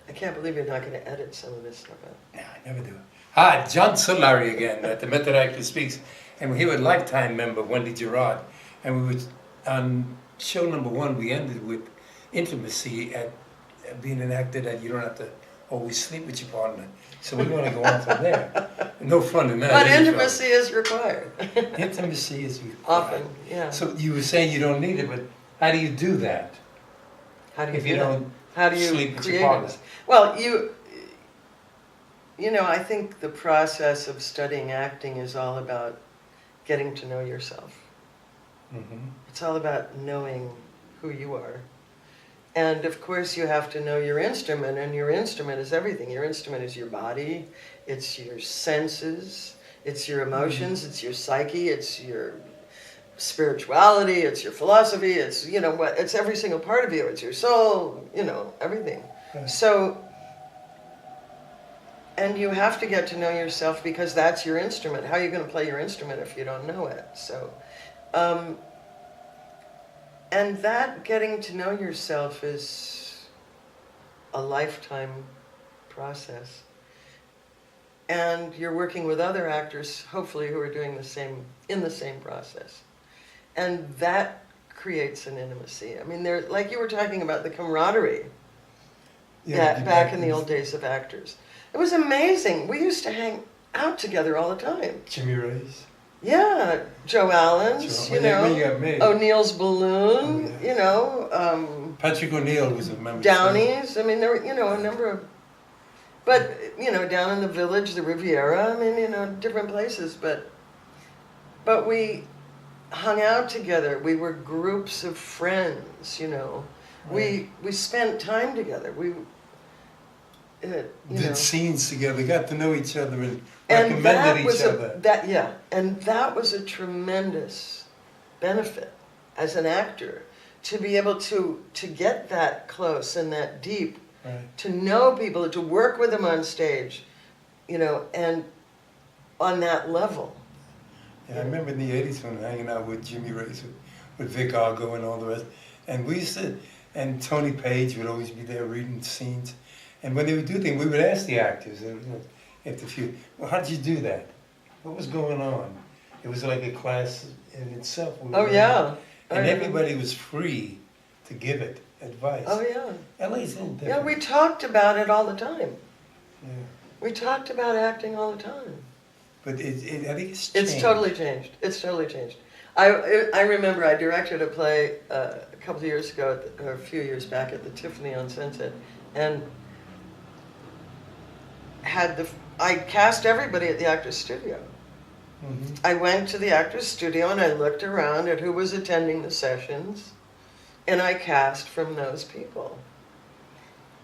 I can't believe you're not going to edit some of this stuff out. No, I never do. Hi, John Solari again at the Method Actor Speaks. And we're here with Lifetime member Wendy Girard. And we were on show number 1, we ended with intimacy at being an actor that you don't have to always sleep with your partner. So we want to go on from there. No fun in that. But intimacy is required. Intimacy is required. Often, yeah. So you were saying you don't need it, but how do you do that? How do you if you don't How do you sleep with create your partner? it? Well, you know, I think the process of studying acting is all about getting to know yourself. Mm-hmm. It's all about knowing who you are. And of course you have to know your instrument, and your instrument is everything. Your instrument is your body, it's your senses, it's your emotions, it's your psyche, it's your spirituality, it's your philosophy, it's, you know, what, it's every single part of you, it's your soul, you know, everything. Right. So, and you have to get to know yourself because that's your instrument. How are you going to play your instrument if you don't know it? So, and that getting to know yourself is a lifetime process. And you're working with other actors, hopefully, who are doing the same, in the same process. And that creates an intimacy. I mean, there, like you were talking about the camaraderie back in the old days of actors. It was amazing. We used to hang out together all the time. Jimmy Ray's. Yeah, Joe Allen's, you know, O'Neill's Balloon, you know. Patrick O'Neill was a member. Downey's, I mean, there were, you know, a number of, but, you know, down in the Village, the Riviera, I mean, you know, different places, but we hung out together. We were groups of friends, you know. Right. We spent time together. We did scenes together, got to know each other, and recommended each other. And that was a tremendous benefit as an actor, to be able to get that close and that deep, right. To know people, to work with them on stage, you know, and on that level. Yeah, I remember in the 80s when hanging out with Jimmy Ray's, with Vic Argo and all the rest, and we used to, and Tony Page would always be there reading scenes. And when they would do things, we would ask the actors, well, how did you do that? What was going on? It was like a class in itself. Oh, yeah. And everybody was free to give it advice. Oh, yeah. LA's in different. Yeah, we talked about it all the time. Yeah. We talked about acting all the time. But I think it's changed. It's totally changed. It's totally changed. I remember I directed a play a couple of years ago, or a few years back, at the Tiffany on Sunset, and I cast everybody at the Actors Studio. Mm-hmm. I went to the Actors Studio and I looked around at who was attending the sessions, and I cast from those people.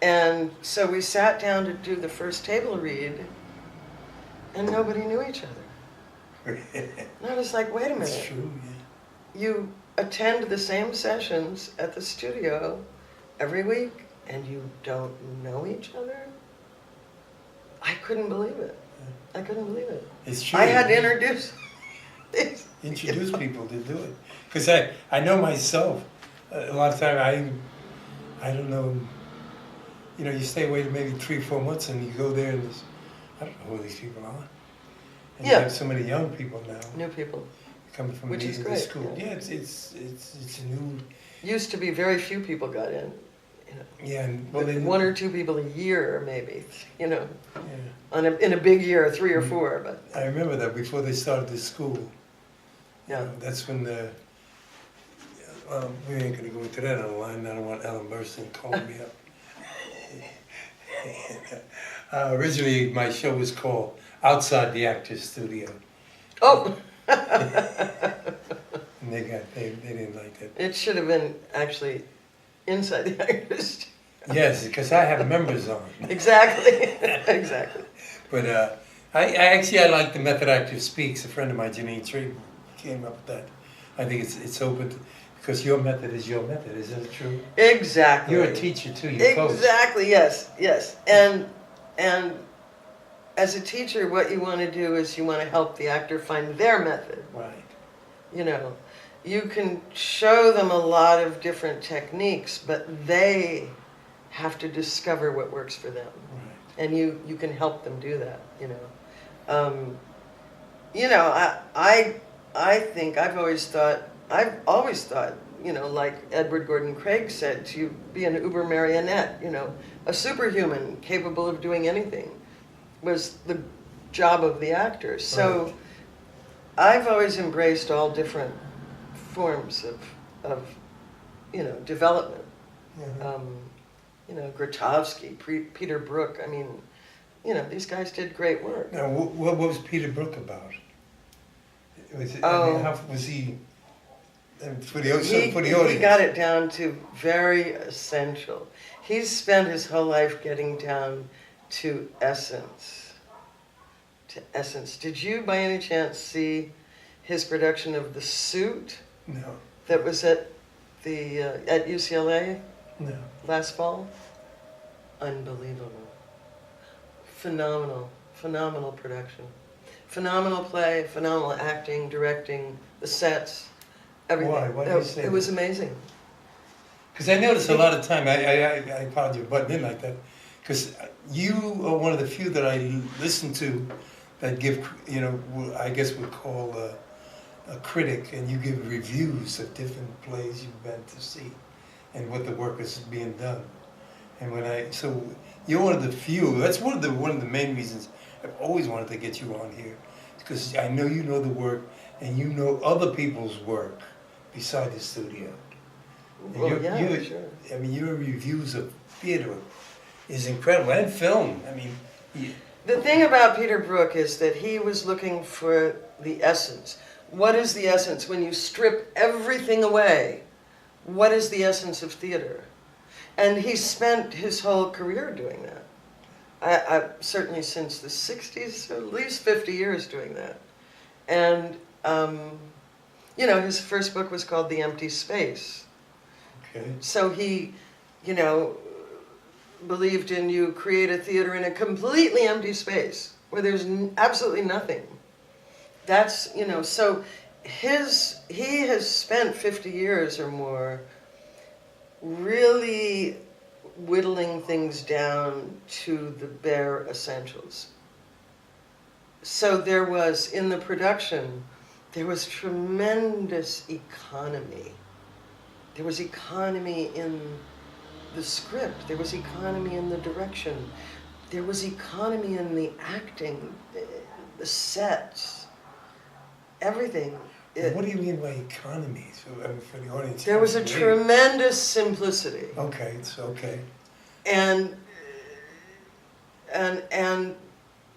And so we sat down to do the first table read, and nobody knew each other. And I was like, wait a minute. That's true, yeah. You attend the same sessions at the studio every week, and you don't know each other? I couldn't believe it. I couldn't believe it. It's true. I had to introduce people to do it. Because I know myself, a lot of times I don't know, you know, you stay away maybe 3-4 months and you go there and I don't know who these people are. And you have so many young people now. New people. Coming from Which is the great. school. Yeah, it's a new. Used to be very few people got in. You know. Yeah, and 1 or 2 people a year, maybe. You know, yeah. in a big year, 3 or 4. But I remember that before they started the school. Yeah, that's when we ain't gonna go into that on the line. I don't want Ellen Burstyn calling me up. Originally, my show was called Outside the Actors Studio. Oh. And they didn't like that. It should have been actually inside the Actors Studio. Yes, because I have members on. Exactly. Exactly. But I like the Method Actor Speaks. A friend of mine, Janine Tree, came up with that. I think it's open because your method is your method. Is that true? Exactly. You're a teacher too. You're coach. Exactly. Yes. And as a teacher, what you want to do is you want to help the actor find their method. Right. You know, you can show them a lot of different techniques, but they have to discover what works for them. Right. And you can help them do that, you know. You know, I think I've always thought, you know, like Edward Gordon Craig said, to be an uber marionette, you know, a superhuman capable of doing anything was the job of the actor. So Right. I've always embraced all different forms of you know, development. Yeah. You know, Grotowski, Peter Brook, I mean, you know, these guys did great work. Now, what was Peter Brook about? Was it, I Oh. mean, how was he? For the audience. He got it down to very essential. He's spent his whole life getting down to essence. To essence. Did you, by any chance, see his production of The Suit No, that was at UCLA no. last fall? Unbelievable. Phenomenal production. Phenomenal play, phenomenal acting, directing, the sets, everything. Why? Why do you say It was amazing. Because I notice a lot of time, I apologize for butting in like that, because you are one of the few that I listen to that give, you know, I guess we'd call a critic, and you give reviews of different plays you've been to see and what the work is being done. And so you're one of the few, that's one of the main reasons I've always wanted to get you on here, because I know you know the work and you know other people's work beside the studio. And Well, yeah, sure. I mean, your reviews of theater is incredible, and film. I mean, The thing about Peter Brook is that he was looking for the essence. What is the essence? When you strip everything away, what is the essence of theater? And he spent his whole career doing that. I certainly since the 60s, at least 50 years doing that. And, you know, his first book was called The Empty Space. okay. So he, you know, believed in you create a theater in a completely empty space where there's absolutely nothing. That's, you know, so he has spent 50 years or more really whittling things down to the bare essentials. So there was, in the production, there was tremendous economy. There was economy in the script. There was economy in the direction. There was economy in the acting, the sets, everything. What do you mean by economy? So, I mean, for the audience. There was a tremendous simplicity. Okay, it's okay. And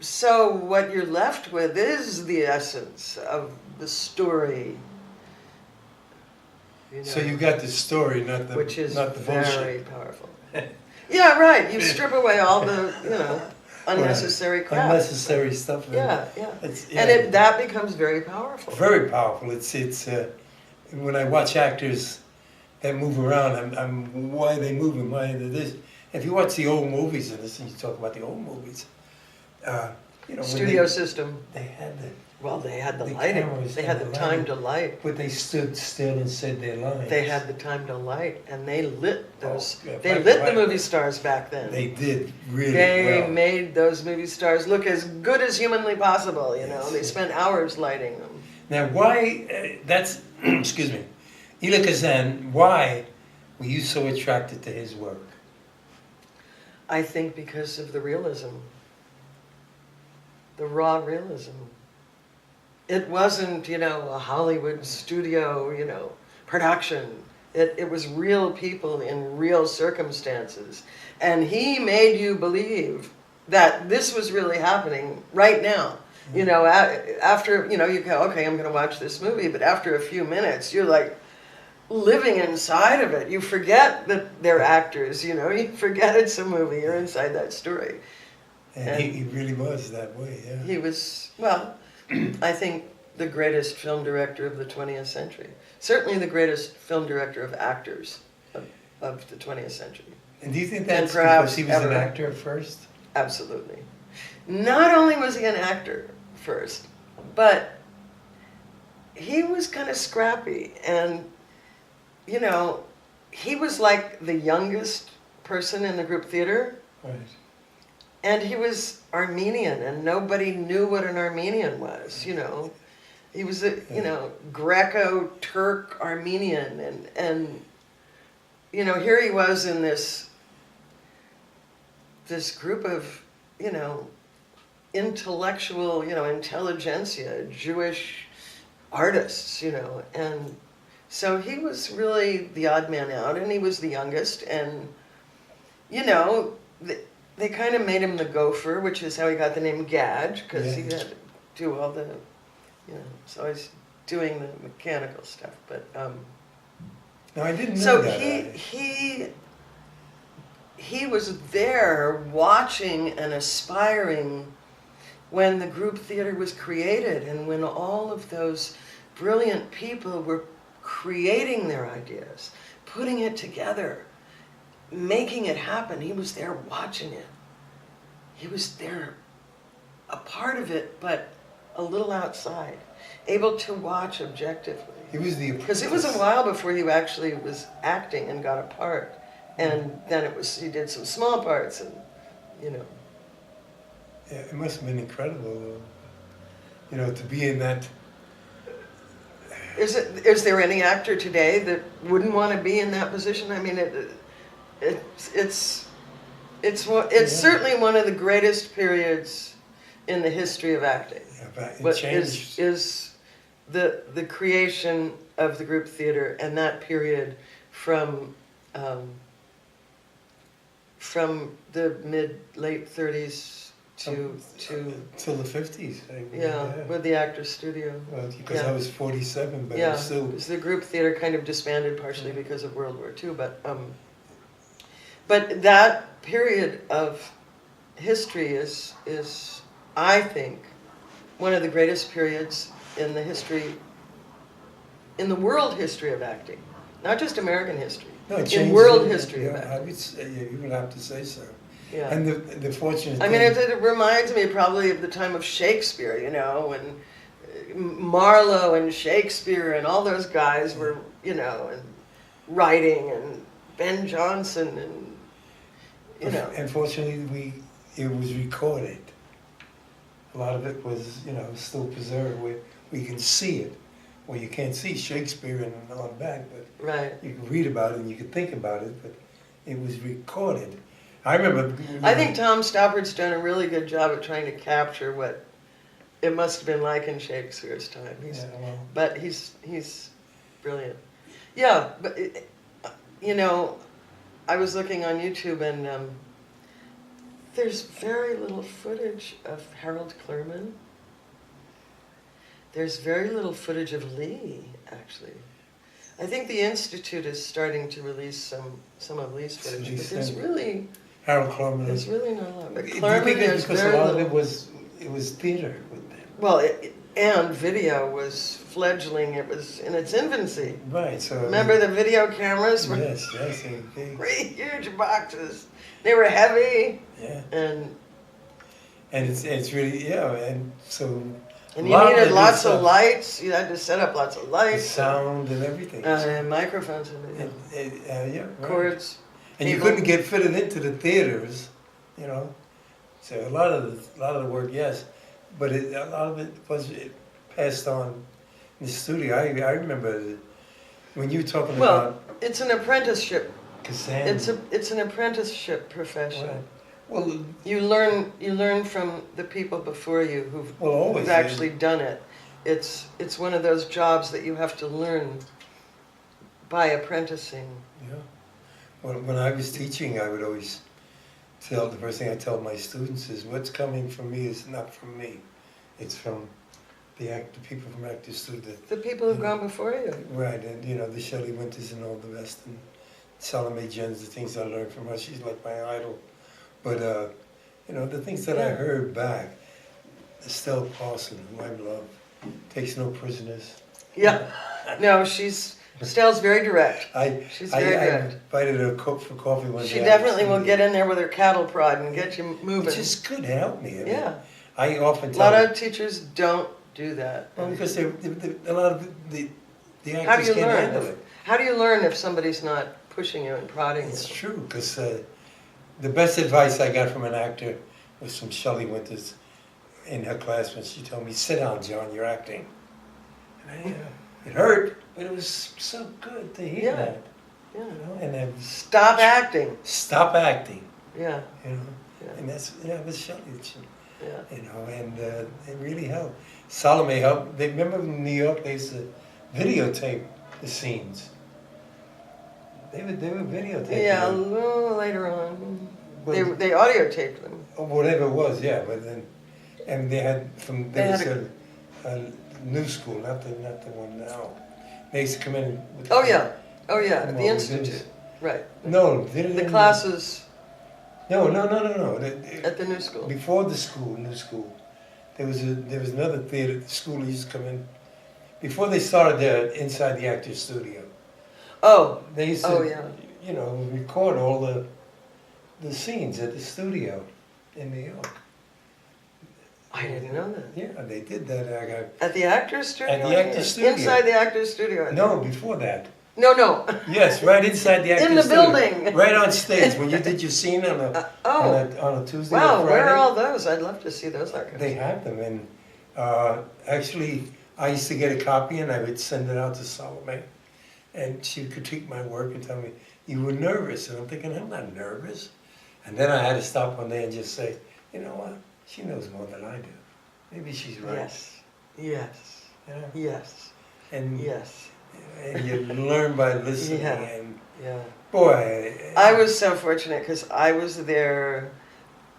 so what you're left with is the essence of the story. You know, So you got the story, not the which is not the very bullshit. powerful. Yeah, right. You strip away all the, you know, unnecessary crap. Unnecessary stuff. Yeah, yeah. Yeah. And that becomes very powerful. Very powerful. It's when I watch actors that move around, I'm why are they moving? Why are they this? If you watch the old movies and listen, you talk about the old movies. You know, Studio system. they had the lighting. cameras They and had the time lighting, to light. but they stood still and said their lines. They had the time to light, and they lit those. Oh, yeah, they right, lit right. the movie stars back then. They did really They well. made those movie stars look as good as humanly possible. You know, Yes. they spent hours lighting them. Now, why? That's excuse me, Elia Kazan. Why were you so attracted to his work? I think because of the realism, the raw realism. It wasn't, you know, a Hollywood studio, you know, production. It was real people in real circumstances. And he made you believe that this was really happening right now. You know, after, you know, you go, okay, I'm going to watch this movie, but after a few minutes, you're like living inside of it. You forget that they're actors, you know, you forget it's a movie, you're inside that story. And he really was that way. Yeah. He was, well, I think the greatest film director of the 20th century. Certainly the greatest film director of actors of the 20th century. And do you think And that's perhaps because he was ever. an actor at first? Absolutely. Not only was he an actor first, but he was kind of scrappy. And, you know, he was like the youngest person in the group theater. Right. And he was Armenian, and nobody knew what an Armenian was, you know. He was a, you know, Greco-Turk Armenian, and you know, here he was in this group of, you know, intellectual, you know, intelligentsia, Jewish artists, you know, and so he was really the odd man out, and he was the youngest, and, you know, they kind of made him the gopher, which is how he got the name Gadge, because he had to do all the, you know, so he's doing the mechanical stuff, but, No, I didn't know so that. he was there watching and aspiring when the group theater was created, and when all of those brilliant people were creating their ideas, putting it together, making it happen. He was there watching it. He was there, a part of it, but a little outside, able to watch objectively. He was the Because it was a while before he actually was acting and got a part, and then he did some small parts, and you know. Yeah, it must have been incredible, you know, to be in that. Is there any actor today that wouldn't want to be in that position? I mean, it's certainly one of the greatest periods in the history of acting. Yeah, but it What changed. is the creation of the group theater, and that period from the late 30s to till the 50s. with the Actors Studio. Well, because I was 47, but I Yeah, was still. because the group theater kind of disbanded partially because of World War II, but that period of history is I think one of the greatest periods in the world history of acting, not just American history, No, it in changed world it. history of Yeah, acting. I would say, yeah, you would have to say so. Yeah. And the fortunate I mean, thing, it reminds me probably of the time of Shakespeare, you know, when Marlowe and Shakespeare and all those guys were, you know, and writing, and Ben Jonson, and, you know. unfortunately, it was recorded. A lot of it was, you know, still preserved where we can see it. Well, you can't see Shakespeare and on back, but Right. you can read about it and you can think about it, but it was recorded. I remember. I think Tom Stoppard's done a really good job of trying to capture what it must have been like in Shakespeare's time. But he's brilliant. Yeah, but you know, I was looking on YouTube, and there's very little footage of Harold Clurman. There's very little footage of Lee, actually. I think the Institute is starting to release some of Lee's footage, but there's really Harold Clurman. there's really not a lot. But Do you Clurman, think it's there's because a very lot of little. it was theater with them? Well, and video was fledgling. It was in its infancy. Right. So Remember the video cameras were Yes. Okay. great, huge boxes. They were heavy, Yeah. and it's really and so. you a lot needed the lots stuff, of lights. You had to set up lots of the lights, sound and everything. and microphones, and Yeah. Right. cords. And you cable. couldn't get fitted into the theaters, you know. So a lot of the work, yes, but a lot of it was passed on in the studio. I remember when you were talking Well, about it's an apprenticeship. Cassandra. It's an apprenticeship profession. Right. Well, You learn from the people before you always who've actually done it. It's one of those jobs that you have to learn by apprenticing. Yeah. When I was teaching, I would always the first thing I tell my students is, what's coming from me is not from me. It's from the people from Actors Studio. The people who've gone before you. Right, and you know, the Shelley Winters and all the rest, and Salome Jens, the things I learned from her, she's like my idol. But, you know, the things that I heard back, Estelle Parson, who I love, takes no prisoners. Yeah. No, Estelle's very direct. She's very direct. I invited her for coffee one day. She definitely will get in there with her cattle prod and get you moving. Which is good, help me. I mean, Yeah. I often A tell lot of teachers don't do that. well, because a lot of the How do actors you can't learn? handle it. How do you learn if somebody's not pushing you and prodding It's you? true, because the best advice I got from an actor was from Shelley Winters in her class when she told me, "Sit down, John, you're acting." And it hurt, but it was so good to hear Yeah. that. Yeah. You know, and then Stop acting. stop acting. Yeah. You know, Yeah. and that's was Shelley. Yeah. You know, and it really helped. Salome helped. They remember in New York they used to videotape the scenes. They were videotaping Yeah. A them. little later on, But- they audio taped them. or whatever it was, yeah. But then, and they had from They there was had a new school, not the one now. They used to come in. With Oh yeah. Oh yeah. Come At on, the we institute. did- Right. No, The classes No. at the new school. Before the school, new school, there was another theater school that used to come in. Before they started there inside the actor's studio, Oh. they used to, Oh yeah. you know, record all the scenes at the studio in New York. I didn't know that. Yeah, they did that. At the actor's studio? At the actor's studio. Inside the actor's studio? No, before that. No. Yes, right inside the actor's In the studio. building. Right on stage when you did your scene on a Tuesday or Wow, Friday. where are all those? I'd love to see those archives. They have them, and actually, I used to get a copy, and I would send it out to Salome, and she would critique my work and tell me, "You were nervous," and I'm thinking, "I'm not nervous." And then I had to stop one day and just say, "You know what? She knows more than I do. Maybe she's right." Yes. Yeah. Yes. And Yes. and you learn by listening. Yeah. And Yeah. boy, I was so fortunate because I was there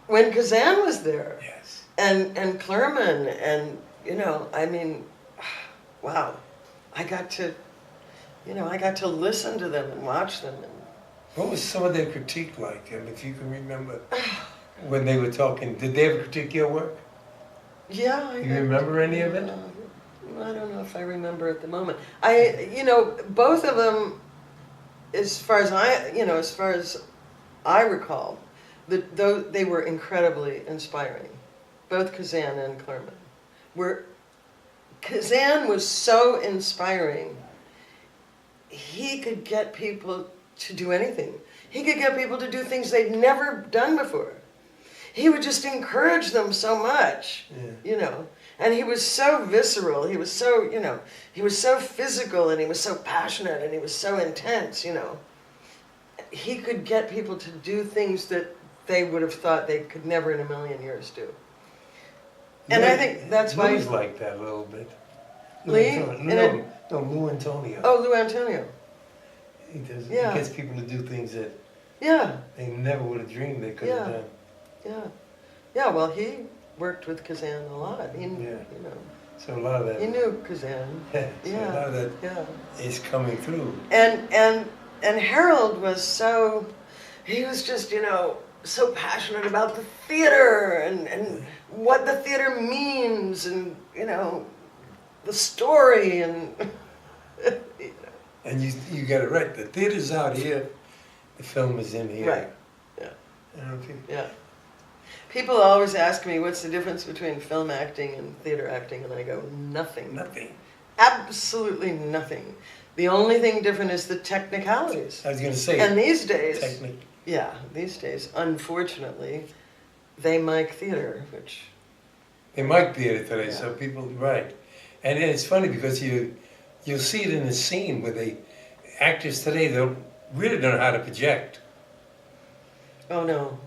when Kazan was there, yes. and Clerman, and you know, I mean, wow, I got to listen to them and watch them. And What was some of their critique like? And if you can remember when they were talking, did they ever critique your work? yeah, Do you remember any of it? I don't know if I remember at the moment. Both of them, as far as I recall, they were incredibly inspiring. Both Kazan and Clerman Kazan was so inspiring. He could get people to do anything. He could get people to do things they'd never done before. He would just encourage them so much, And he was so visceral. He was so, he was so physical, and he was so passionate, and he was so intense, He could get people to do things that they would have thought they could never in a million years do. And I think that's why... Lou's like that a little bit. Lee? Lou Antonio. Oh, Lou Antonio. He does. Yeah. He gets people to do things that Yeah, they never would have dreamed they could have Yeah. done. yeah. Yeah, well, he worked with Kazan a lot. He, So a lot of that. he knew Kazan. Yeah. So a lot of that Yeah. is coming through. And Harold was so, he was just, so passionate about the theater and what the theater means and, the story and, And you got it right. The theater's out here. The film is in here. Right. Yeah. I don't know if you- Yeah. People always ask me what's the difference between film acting and theater acting, and I go, nothing. Nothing. Absolutely nothing. The only thing different is the technicalities. I was going to say. And these days, these days, unfortunately, they mic theater, which... They mic theater today, Yeah. so people, right. And it's funny because you'll see it in the scene where actors today, they really don't know how to project. Oh, no.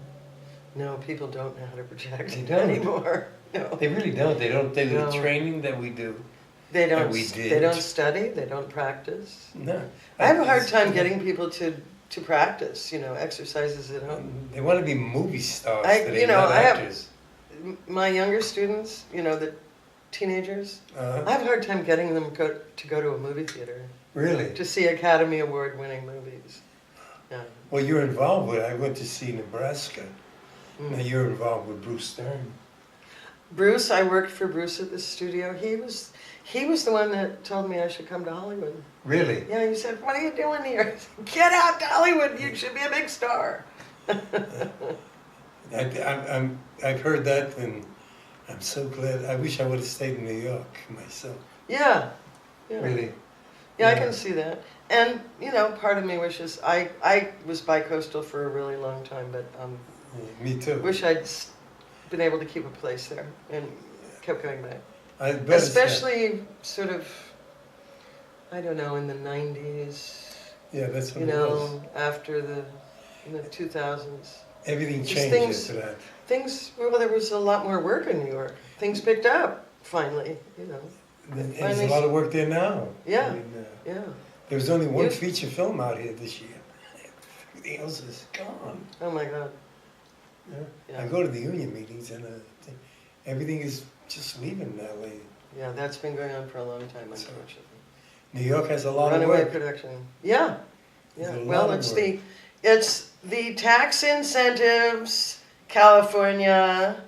No, people don't know how to project They don't. anymore. No. They really don't. They don't do No. the training that we do. They don't, we did. they don't study, they don't practice. No. I have a hard time getting people to practice, exercises at home. They want to be movie stars I- today, you know, not I have- actors. My younger students, the teenagers, I have a hard time getting them to go to a movie theater Really? to see Academy Award winning movies. Yeah. Well, you're involved with, I went to see Nebraska. Mm. Now you're involved with Bruce Stern. Bruce, I worked for Bruce at the studio. He was the one that told me I should come to Hollywood. Really? Yeah, he said, "What are you doing here?" I said, "Get out to Hollywood. You should be a big star." I've heard that, and I'm so glad. I wish I would have stayed in New York myself. Yeah. Yeah. Really. Yeah, I Yeah. can see that. And, you know, part of me wishes, I was bi-coastal for a really long time, but Yeah, me too. wish I'd been able to keep a place there and kept going back. I bet Especially sort of, I don't know, in the 90s, yeah, that's what you it was. know, after in the 2000s. Everything Just changed things- after that. Well, there was a lot more work in New York. Things picked up, finally, you know. And there's Finally- a lot of work there now. Yeah. I mean, Yeah. there was only one You- feature film out here this year. Everything else is gone. Oh my God. Yeah. Yeah. I go to the union meetings and everything is just leaving LA. Yeah, that's been going on for a long time, So, unfortunately. New York has a lot of Runaway work. production. Yeah. There's Yeah. a Well, lot of it's the tax incentives, California.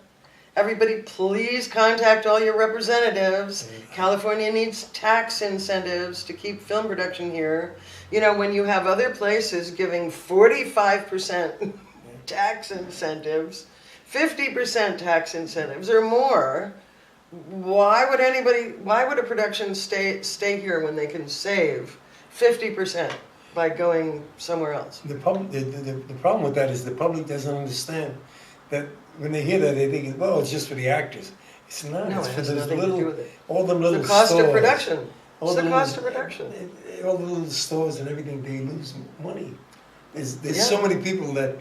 Everybody, please contact all your representatives. California needs tax incentives to keep film production here. You know, when you have other places giving 45% tax incentives, 50% tax incentives or more, why would a production stay here when they can save 50% by going somewhere else? The problem with that is the public doesn't understand that when they hear that they think, well, it's just for the actors. It's not. No, It's it for has those nothing to little, do with it. all them little The cost stores. of production. All It's the the cost of little- production. All the little stores and everything, they lose money. There's Yeah. so many people that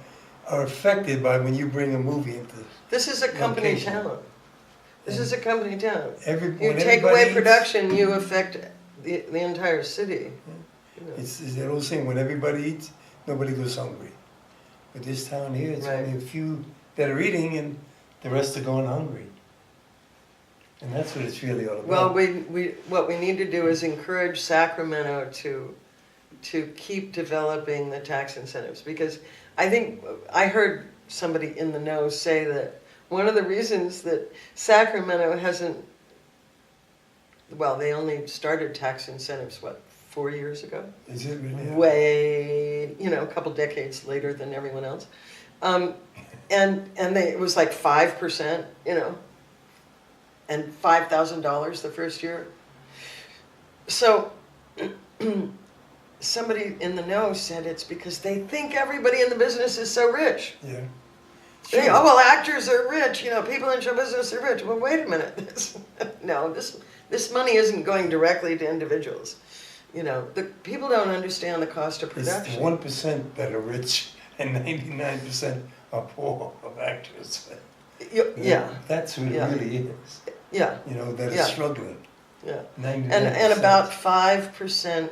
are affected by when you bring a movie into This is a company location. town. This is a company town. You when take everybody away eats- production, you affect the entire city. You know. It's that old saying, when everybody eats, nobody goes hungry. But this town here, it's Right. only a few that are eating and the rest are going hungry. And that's what it's really all about. Well, what we need to do is encourage Sacramento to keep developing the tax incentives, because I heard somebody in the know say that one of the reasons that Sacramento hasn't, well, they only started tax incentives, 4 years ago? Is it really? Way, a couple decades later than everyone else. It was like 5%, and $5,000 the first year. So somebody in the know said it's because they think everybody in the business is so rich. Yeah. They, oh, well, actors are rich, people in show business are rich. Well, wait a minute. This money isn't going directly to individuals. The people don't understand the cost of It's production. the 1% that are rich and 99% are poor of actors. Yeah, That's who it Yeah. really is. yeah, That Yeah. is struggling. yeah. 99%. And about 5%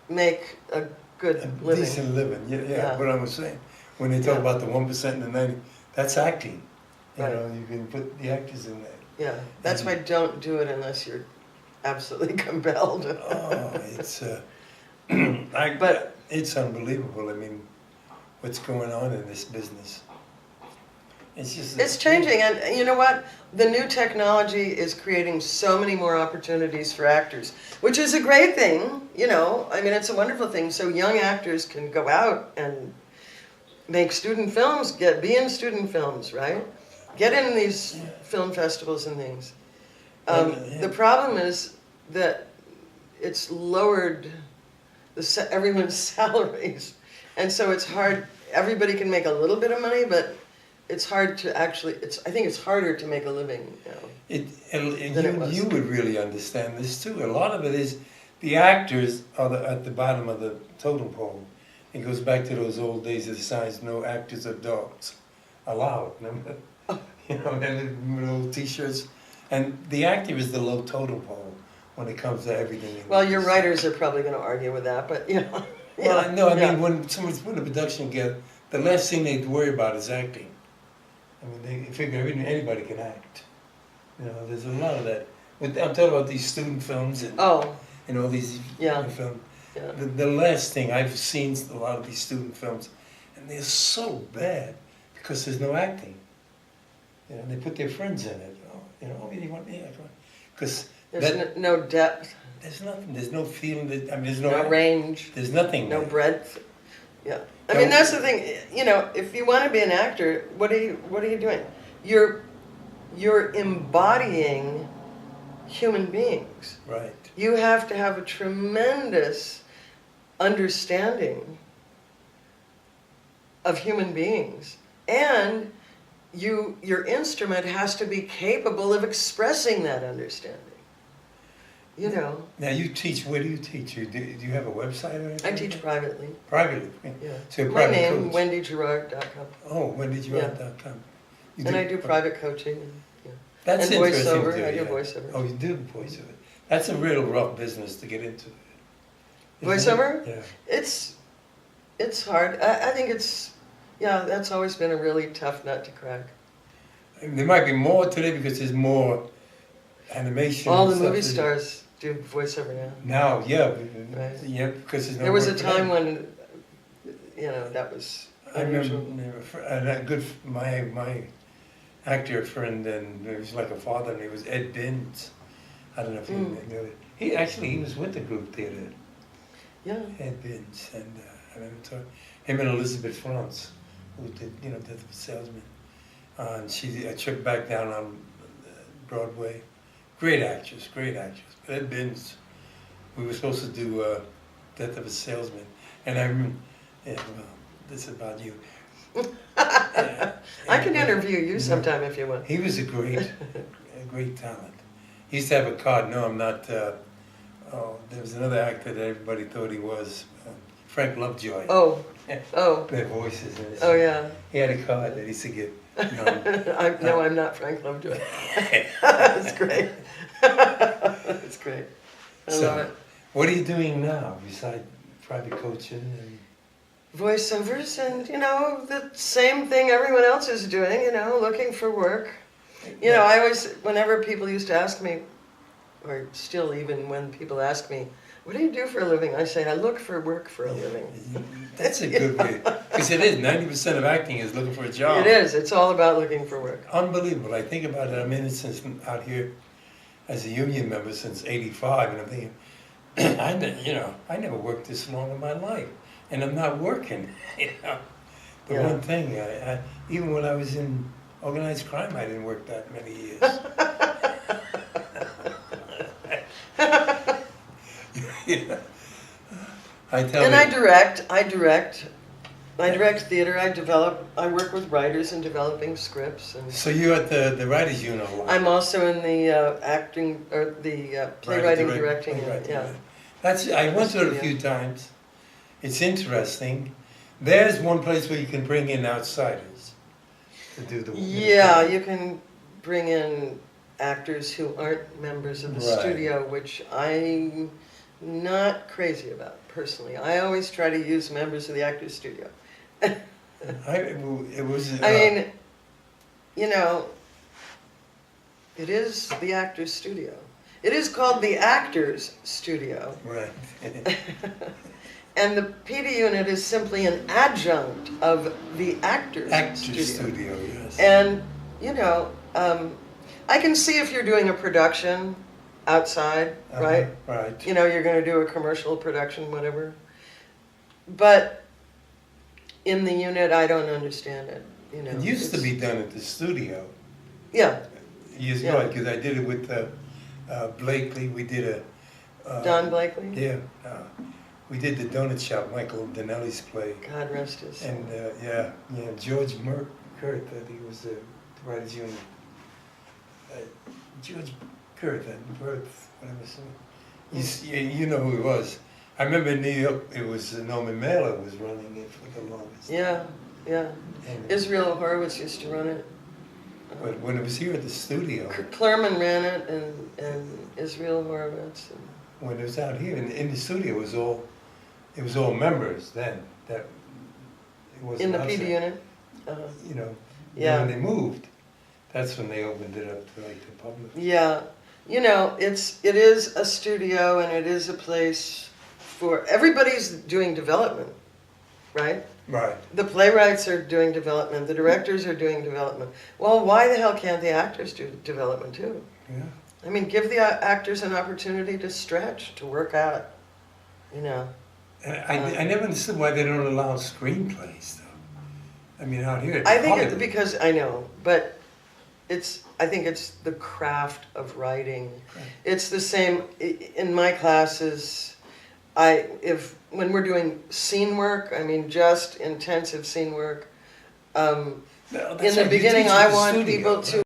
make a good A living. decent living, yeah. Yeah. But I was saying, when they talk Yeah. about the 1% and the 90%, that's acting. Right. You can put the actors in there. Yeah, that's why don't do it unless you're absolutely compelled. Oh, it's But- it's unbelievable. I mean, what's going on in this business? It's just It's changing, and you know what? The new technology is creating so many more opportunities for actors, which is a great thing, it's a wonderful thing. So young actors can go out and make student films, be in student films, right? Get in these film festivals and things. Yeah. The problem is that it's lowered everyone's salaries, and so it's hard. Everybody can make a little bit of money, but it's hard to actually. I think it's harder to make a living now. Than it was. You would really understand this too. A lot of it is the actors are at the bottom of the totem pole. It goes back to those old days of the signs, no actors or dogs allowed. Remember? And with old T-shirts. And the actor is the low totem pole when it comes to everything. Well, your writers are probably going to argue with that, but Well, no, I yeah. mean, when someone's putting a production together, the last thing they'd worry about is acting. I mean, they figure anybody can act. There's a lot of that. I'm talking about these student films and Oh, all these Yeah. films. yeah. The last thing, I've seen a lot of these student films, and they're so bad because there's no acting. They put their friends in it. Because There's no depth, there's nothing. There's no feeling. There's no range, There's nothing. no there. breadth. Yeah, I No. mean that's the thing. If you want to be an actor, what are you doing? You're embodying human beings. Right. You have to have a tremendous understanding of human beings, and your instrument has to be capable of expressing that understanding. You know. Now you teach. Where do you teach? Do you have a website or anything? I teach privately. Privately. Yeah. So you're a My private name, coach. WendyGirard.com. Oh, WendyGirard.com. You And I do private coaching. Yeah. That's And interesting. voiceover. To I do yeah. voiceover. Oh, you do voiceover. That's a real rough business to get into. Isn't Voiceover? it? It's hard. I think that's always been a really tough nut to crack. Yeah. There might be more today because there's more animation. All and the stuff movie that- stars do voiceover now. Now, yeah, Right. yeah, because there's no There was a work for time them. when, that was I unusual. remember my actor friend, and he was like a father, and he was Ed Binns. I don't know if you know it. He was with the group theater, Yeah. Ed Binns, and I remember talking him and Elizabeth France, who did Death of a Salesman, and she a trip back down on Broadway. Great actress. But Ed Binns, we were supposed to do Death of a Salesman, and I remember, this is about you. I can interview you sometime if you want. He was a great talent. He used to have a card. No, I'm not. There was another actor that everybody thought he was, Frank Lovejoy. Oh. Their voices. And Oh, yeah. He had a card that he used to give. I'm not Frank Lovejoy. That's great. That's great. I love it. What are you doing now besides private coaching? And Voiceovers and, the same thing everyone else is doing, looking for work. I always, whenever people used to ask me, or still even when people ask me, what do you do for a living? I say, I look for work for a living. That's a good way. Because it is, 90% of acting is looking for a job. It is. It's all about looking for work. Unbelievable. I think about it. I'm in it since out here as a union member since '85, and I'm thinking, I never worked this long in my life, and I'm not working. The one thing, I even when I was in organized crime, I didn't work that many years. I direct theater. I work with writers in developing scripts. And so you're at the writers' unit a lot. I'm also in the acting or the playwriting directing. I went to it a few times. It's interesting. There's one place where you can bring in outsiders to do the work. Yeah, you can bring in actors who aren't members of the studio, which I'm not crazy about personally. I always try to use members of the Actors Studio. It is the Actors Studio. It is called the Actors Studio. Right. And the PD unit is simply an adjunct of the Actors Studio, yes. And, I can see if you're doing a production outside, right? Right. You're going to do a commercial production, whatever. But in the unit, I don't understand it. It used to be done at the studio. Yeah. Years ago, because I did it with Blakely. We did Don Blakely? Yeah. We did the Donut Shop, Michael Donnelly's play. God rest his soul. And George Kurt, I think it was the writers' union. George Kurt, whatever. You know who he was. I remember in New York, it was Norman Mailer was running it for the longest. Yeah. And Israel Horowitz used to run it. But when it was here at the studio, Clerman ran it, and Israel Horowitz. When it was out here in the studio, it was all members then. That it wasn't in the outside. PD unit. When they moved, that's when they opened it up to the public. Yeah, it is a studio, and it is a place for everybody's doing development, right? Right. The playwrights are doing development. The directors are doing development. Well, why the hell can't the actors do development too? Yeah. I mean, give the actors an opportunity to stretch, to work out, And I never understood why they don't allow screenplays, though. I mean, out here. I think it's because, I know, but I think it's the craft of writing. Right. It's the same in my classes. When we're doing scene work, I mean just intensive scene work. No, that's In the right. You beginning, teach I at the want studio, people right? to